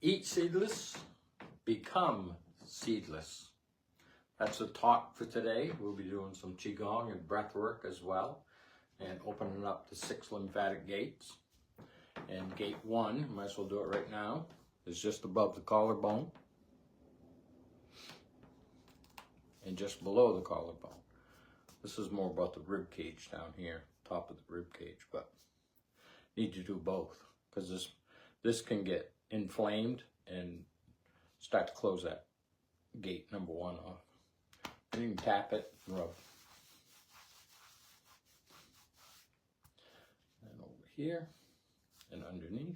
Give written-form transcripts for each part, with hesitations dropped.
Eat seedless, become seedless. That's the talk for today. We'll be doing some Qigong and breath work as well, and opening up the 6 lymphatic gates. And gate 1, might as well do it right now, is just above the collarbone and just below the collarbone. This is more about the rib cage down here, top of the rib cage, but need to do both because this can get inflamed and start to close that gate number 1 off. And you can tap it and rub. And over here and underneath.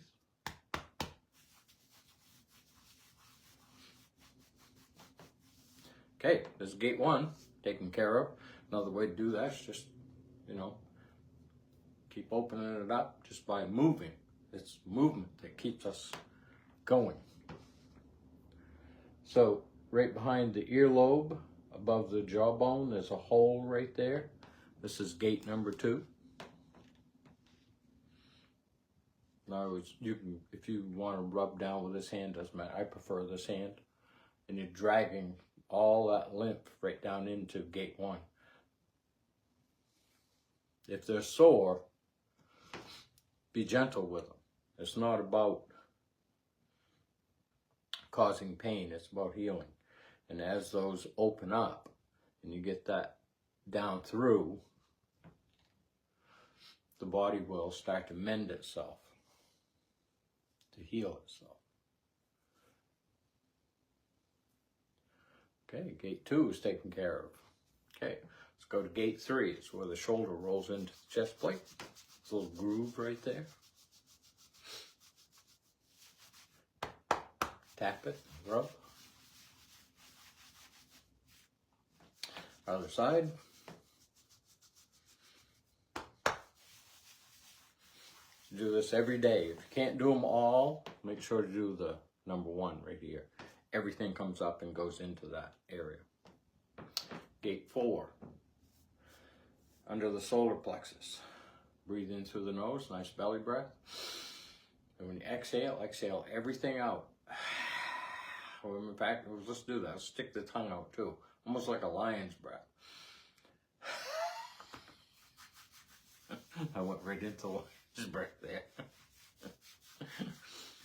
Okay, this is gate 1 taken care of. Another way to do that is just, keep opening it up just by moving. It's movement that keeps us going. So right behind the earlobe, above the jawbone, there's a hole right there. This is gate number 2. Now, you can, if you want to rub down with this hand, doesn't matter. I prefer this hand. And you're dragging all that lymph right down into gate 1. If they're sore, be gentle with them. It's not about causing pain, it's about healing. And as those open up and you get that down through, the body will start to mend itself, to heal itself. Okay, gate 2 is taken care of. Okay, let's go to gate 3. It's where the shoulder rolls into the chest plate. There's a little groove right there. Tap it, rub. Other side. Do this every day. If you can't do them all, make sure to do the number 1 right here. Everything comes up and goes into that area. Gate 4. Under the solar plexus. Breathe in through the nose, nice belly breath. And when you exhale, exhale everything out. In fact, let's do that. Stick the tongue out too. Almost like a lion's breath. I went right into lion's breath there.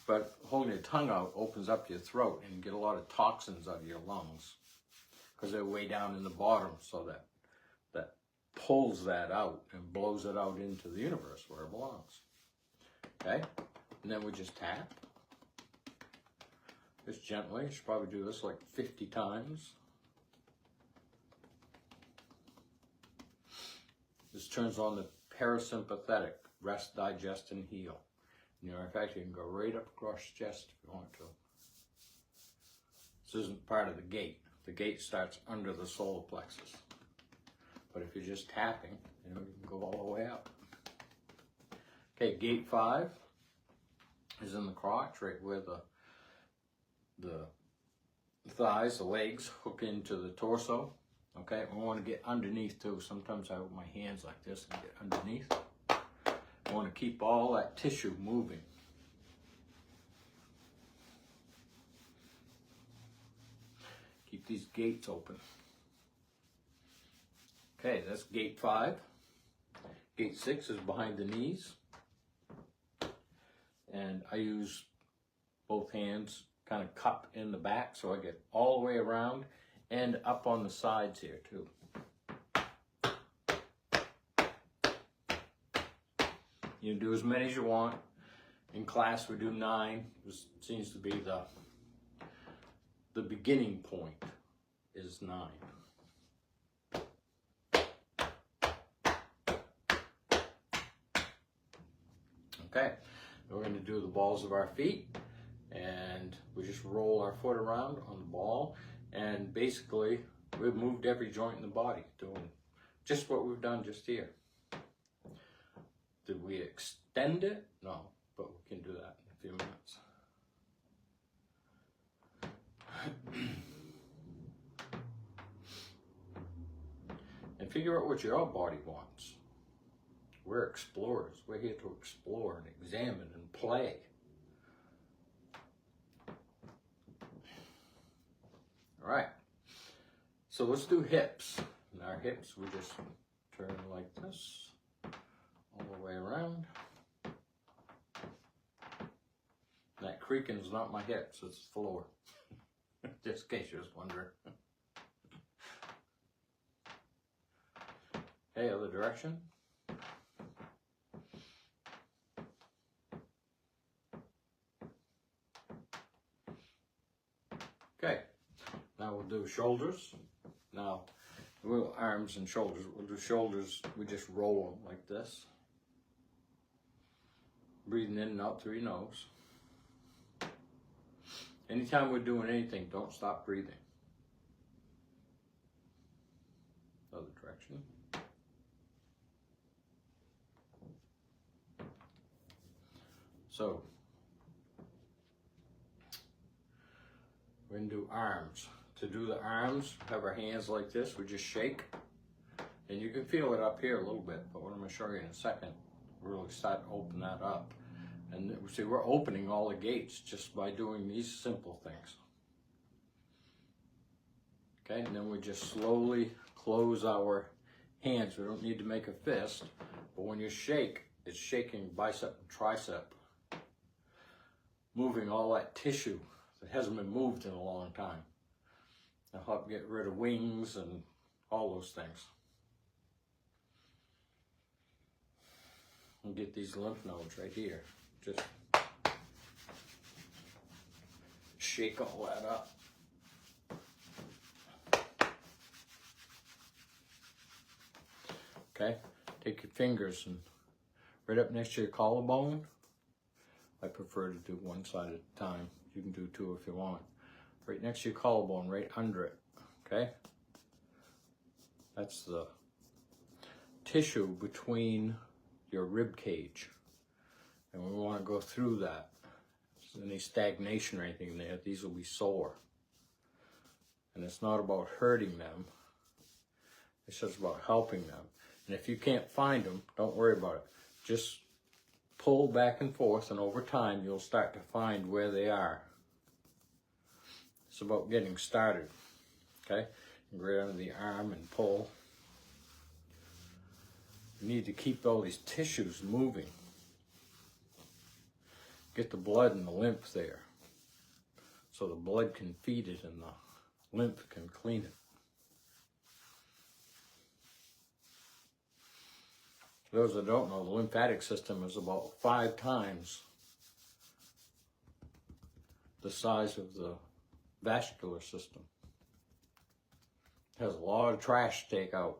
But holding your tongue out opens up your throat and you get a lot of toxins out of your lungs. Because they're way down in the bottom, so that pulls that out and blows it out into the universe where it belongs. Okay? And then we just tap. Just gently. You should probably do this like 50 times. This turns on the parasympathetic, rest, digest, and heal. In fact, you can go right up across your chest if you want to. This isn't part of the gate. The gate starts under the solar plexus. But if you're just tapping, you can go all the way up. Okay, gate 5 is in the crotch, right where the thighs, the legs hook into the torso. Okay, we want to get underneath too. Sometimes I have my hands like this and get underneath. I want to keep all that tissue moving. Keep these gates open. Okay, that's gate 5. Gate 6 is behind the knees. And I use both hands kind of cup in the back so I get all the way around and up on the sides here too. You can do as many as you want. In class we do 9. This seems to be the beginning point is 9. Okay, we're going to do the balls of our feet, and we just roll our foot around on the ball, and basically we've moved every joint in the body, doing just what we've done just here. Did we extend it? No, but we can do that in a few minutes. And figure out what your body wants. We're explorers. We're here to explore and examine and play. All right. So let's do hips. And our hips, we just turn like this, all the way around. That creaking is not my hips, it's the floor. Just in case you was wondering. Okay, other direction. Okay, now we'll do shoulders. Now, we'll arms and shoulders. We'll do shoulders, we just roll them like this. Breathing in and out through your nose. Anytime we're doing anything, don't stop breathing. Other direction. So, we're going to do arms. To do the arms, have our hands like this, we just shake. And you can feel it up here a little bit, but what I'm going to show you in a second, really start to open that up. And see, we're opening all the gates just by doing these simple things. Okay, and then we just slowly close our hands. We don't need to make a fist, but when you shake, it's shaking bicep and tricep, moving all that tissue that hasn't been moved in a long time. It'll help get rid of wings and all those things. And get these lymph nodes right here. Just shake all that up. Okay, take your fingers and right up next to your collarbone. I prefer to do one side at a time. You can do two if you want. Right next to your collarbone, right under it, okay? That's the tissue between your rib cage. And we want to go through that. If there's any stagnation or anything there, these will be sore. And it's not about hurting them. It's just about helping them. And if you can't find them, don't worry about it. Just pull back and forth, and over time, you'll start to find where they are. It's about getting started, okay? And right under the arm and pull. You need to keep all these tissues moving. Get the blood and the lymph there, so the blood can feed it and the lymph can clean it. For those that don't know, the lymphatic system is about 5 times the size of the vascular system. It has a lot of trash to take out.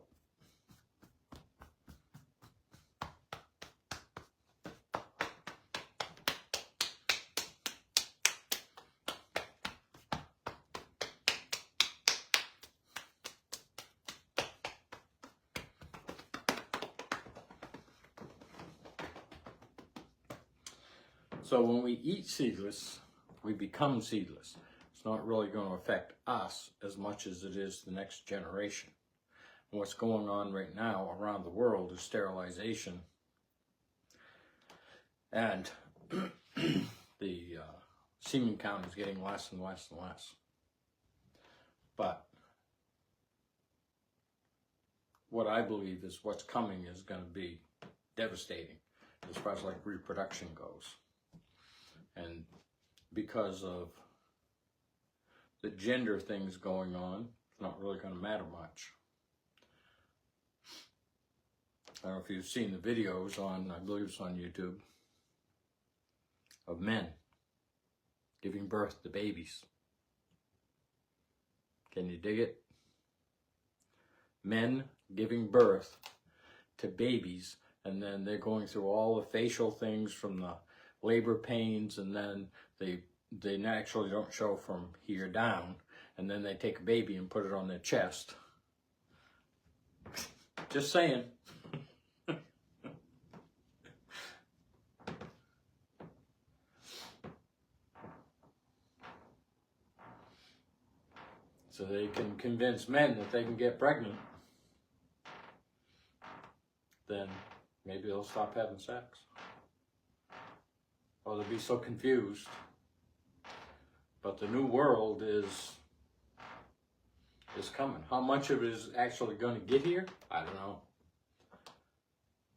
So when we eat seedless, we become seedless. It's not really going to affect us as much as it is the next generation. And what's going on right now around the world is sterilization. And the semen count is getting less and less and less. But what I believe is what's coming is going to be devastating as far as like reproduction goes. And because of the gender things going on, it's not really going to matter much. I don't know if you've seen the videos on, I believe it's on YouTube, of men giving birth to babies. Can you dig it? Men giving birth to babies, and then they're going through all the facial things from the labor pains, and then they naturally don't show from here down, and then they take a baby and put it on their chest. Just saying. So they can convince men that they can get pregnant. Then maybe they'll stop having sex. Or they'll be so confused. But the new world is is coming. How much of it is actually going to get here? I don't know.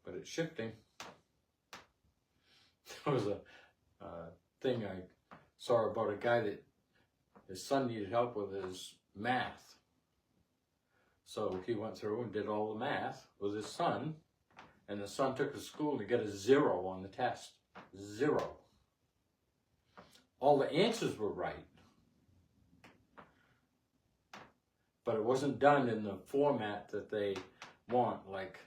But it's shifting. There was a thing I saw about a guy that his son needed help with his math. So he went through and did all the math with his son, and the son took to school to get a 0 on the test. 0. All the answers were right, but it wasn't done in the format that they want. Like,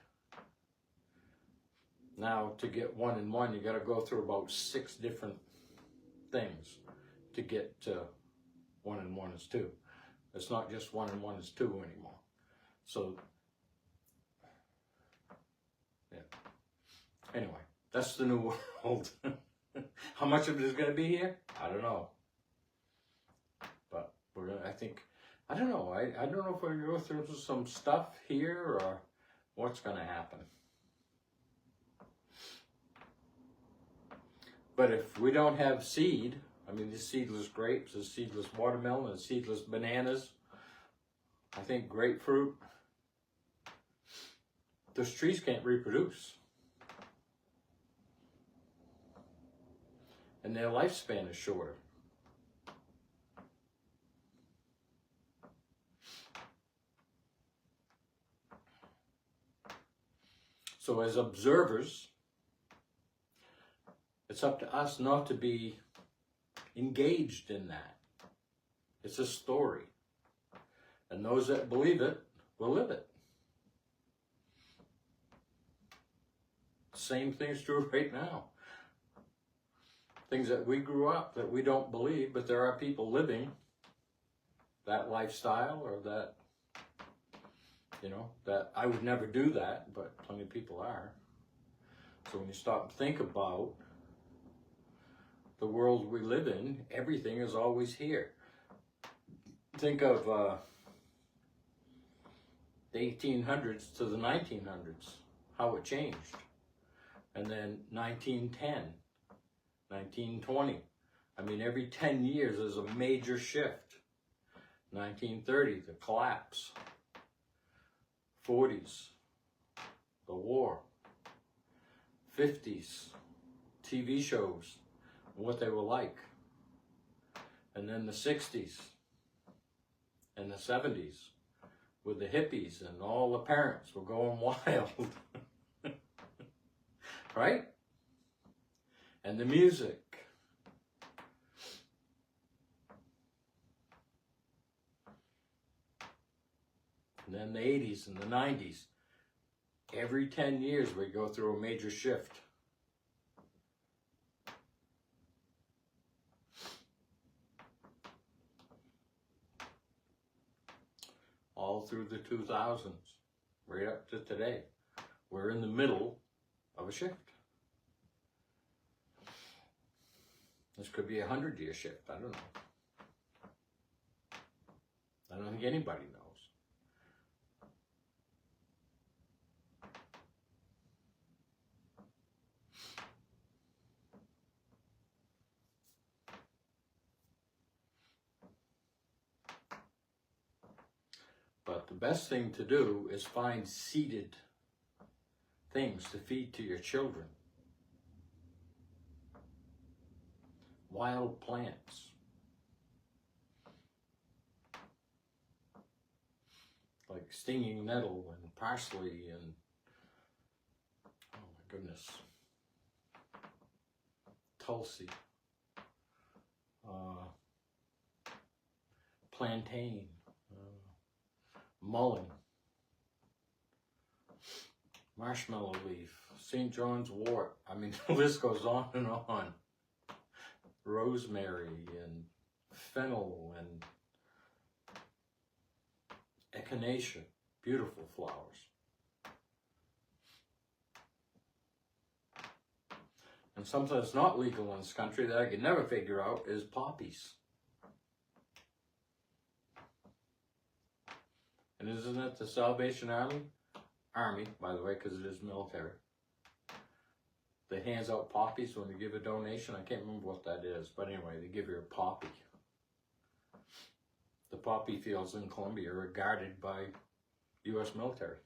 now to get 1 and 1, you got to go through about 6 different things to get to 1 and 1 is 2. It's not just 1 and 1 is 2 anymore. So, yeah. Anyway, that's the new world. How much of it is going to be here? I don't know. But we're gonna, I don't know. I don't know if we're going to go through some stuff here or what's going to happen. But if we don't have seed, I mean, the seedless grapes, the seedless watermelon, the seedless bananas, I think grapefruit, those trees can't reproduce. And their lifespan is shorter. So as observers, it's up to us not to be engaged in that. It's a story. And those that believe it will live it. Same thing's true right now. Things that we grew up that we don't believe, but there are people living that lifestyle or that, you know, that I would never do that, but plenty of people are. So when you stop and think about the world we live in, everything is always here. Think of the 1800s to the 1900s, how it changed. And then 1910, 1920. I mean, every 10 years there's a major shift. 1930, the collapse. 40s, the war. 50s, TV shows, what they were like. And then the 60s and the 70s with the hippies and all the parents were going wild. Right? And the music. And then the 80s and the 90s. Every 10 years we go through a major shift. All through the 2000s, right up to today. We're in the middle of a shift. This could be a 100-year shift. I don't know. I don't think anybody knows. But the best thing to do is find seeded things to feed to your children. Wild plants. Like stinging nettle and parsley and, oh my goodness, tulsi, plantain, mullein, marshmallow leaf, St. John's wort. I mean, the list goes on and on. Rosemary and fennel and echinacea, beautiful flowers. And something that's not legal in this country that I could never figure out is poppies. And isn't it the Salvation Army? Army, by the way, because it is military. That hands out poppies when you give a donation. I can't remember what that is, but anyway, they give you a poppy. The poppy fields in Colombia are guarded by U.S. military.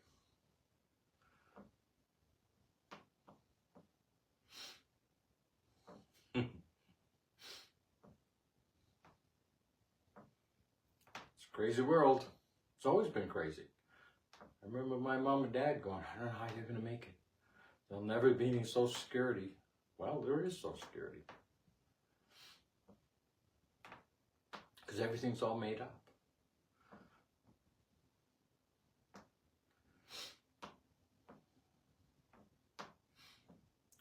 It's a crazy world. It's always been crazy. I remember my mom and dad going, I don't know how you're going to make it. There'll never be any Social Security. Well, there is Social Security. Because everything's all made up.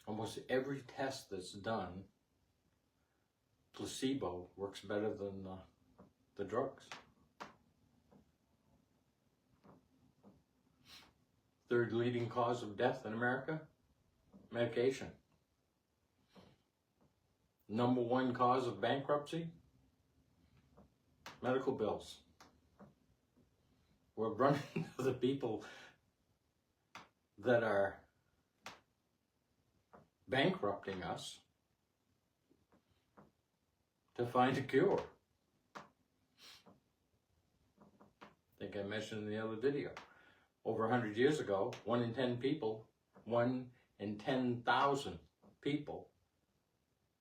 Almost every test that's done, placebo works better than the drugs. Third leading cause of death in America, medication. Number one cause of bankruptcy, medical bills. We're running to the people that are bankrupting us to find a cure. I think I mentioned in the other video. Over 100 years ago, 1 in 10 people, 1 in 10,000 people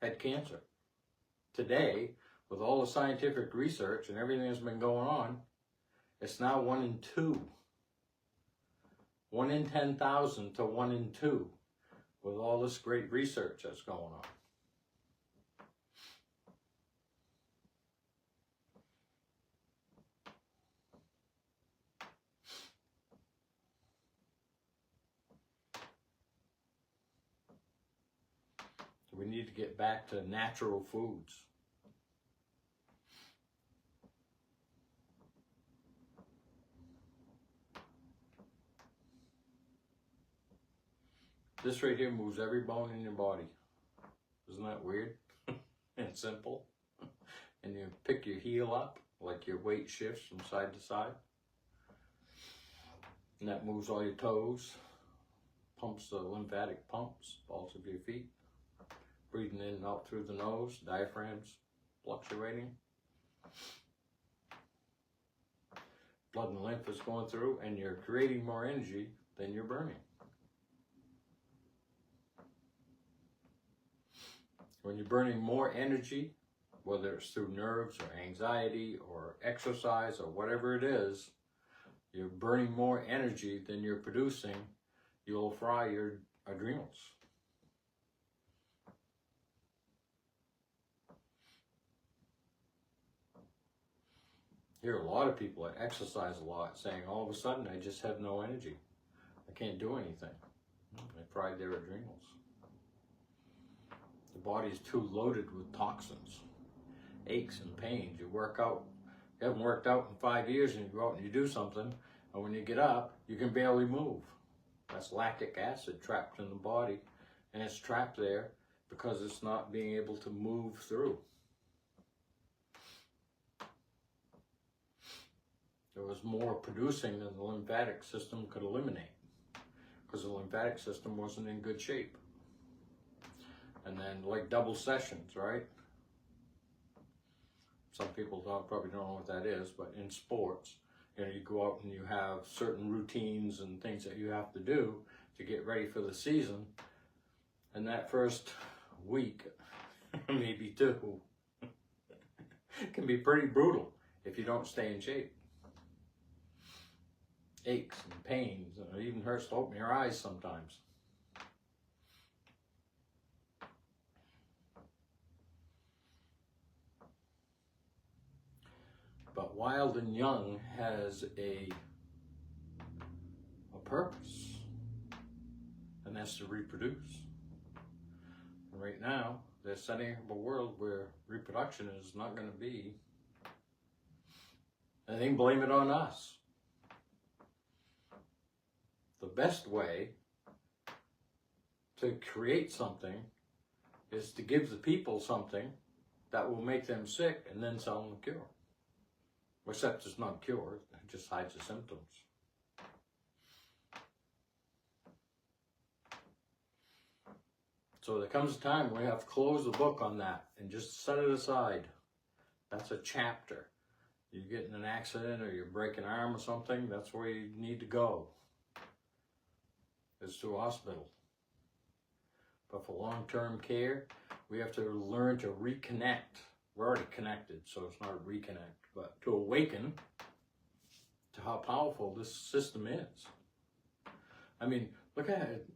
had cancer. Today, with all the scientific research and everything that's been going on, it's now 1 in 2. 1 in 10,000 to 1 in 2 with all this great research that's going on. We need to get back to natural foods. This right here moves every bone in your body. Isn't that weird and simple? And you pick your heel up, like your weight shifts from side to side. And that moves all your toes, pumps the lymphatic pumps, balls of your feet. Breathing in and out through the nose, diaphragms fluctuating. Blood and lymph is going through, and you're creating more energy than you're burning. When you're burning more energy, whether it's through nerves or anxiety or exercise or whatever it is, you're burning more energy than you're producing, you'll fry your adrenals. I hear a lot of people that exercise a lot saying, all of a sudden, I just have no energy. I can't do anything. They fried their adrenals. The body is too loaded with toxins, aches and pains. You work out, you haven't worked out in 5 years, and you go out and you do something, and when you get up, you can barely move. That's lactic acid trapped in the body, and it's trapped there because it's not being able to move through. There was more producing than the lymphatic system could eliminate because the lymphatic system wasn't in good shape. And then like double sessions, right? Some people probably don't know what that is, but in sports, you know, you go out and you have certain routines and things that you have to do to get ready for the season. And that first week, maybe 2, can be pretty brutal if you don't stay in shape. Aches and pains, and it even hurts to open your eyes sometimes. But Wild and Young has a purpose, and that's to reproduce. And right now, they're setting up a world where reproduction is not going to be, and they blame it on us. The best way to create something is to give the people something that will make them sick and then sell them a cure. Except it's not a cure, it just hides the symptoms. So there comes a time when we have to close the book on that and just set it aside. That's a chapter. you get in an accident or you break an arm or something, that's where you need to go, is to a hospital. But for long-term care, we have to learn to reconnect. We're already connected, so it's not a reconnect, but to awaken to how powerful this system is. I mean, look at it.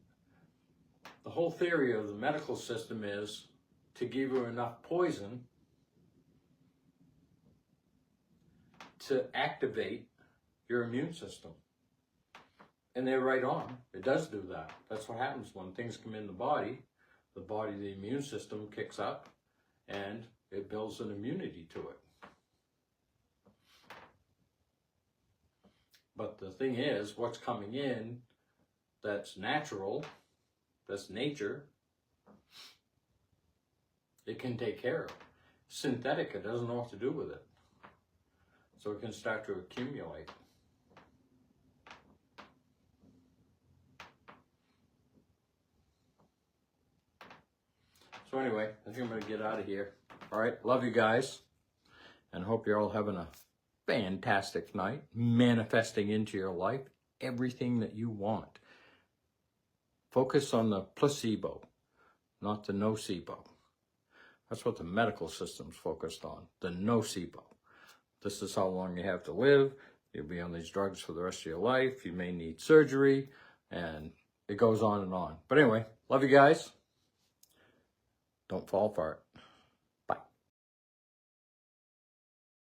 The whole theory of the medical system is to give you enough poison to activate your immune system. And they're right on. It does do that. That's what happens when things come in the body, the immune system kicks up and it builds an immunity to it. But the thing is, what's coming in that's natural, that's nature, it can take care of. Synthetic, it doesn't know what to do with it. So it can start to accumulate. So anyway, I think I'm going to get out of here. All right, love you guys, and hope you're all having a fantastic night, manifesting into your life everything that you want. Focus on the placebo, not the nocebo. That's what the medical system's focused on, the nocebo. This is how long you have to live. You'll be on these drugs for the rest of your life. You may need surgery, and it goes on and on. But anyway, love you guys. Don't fall for it.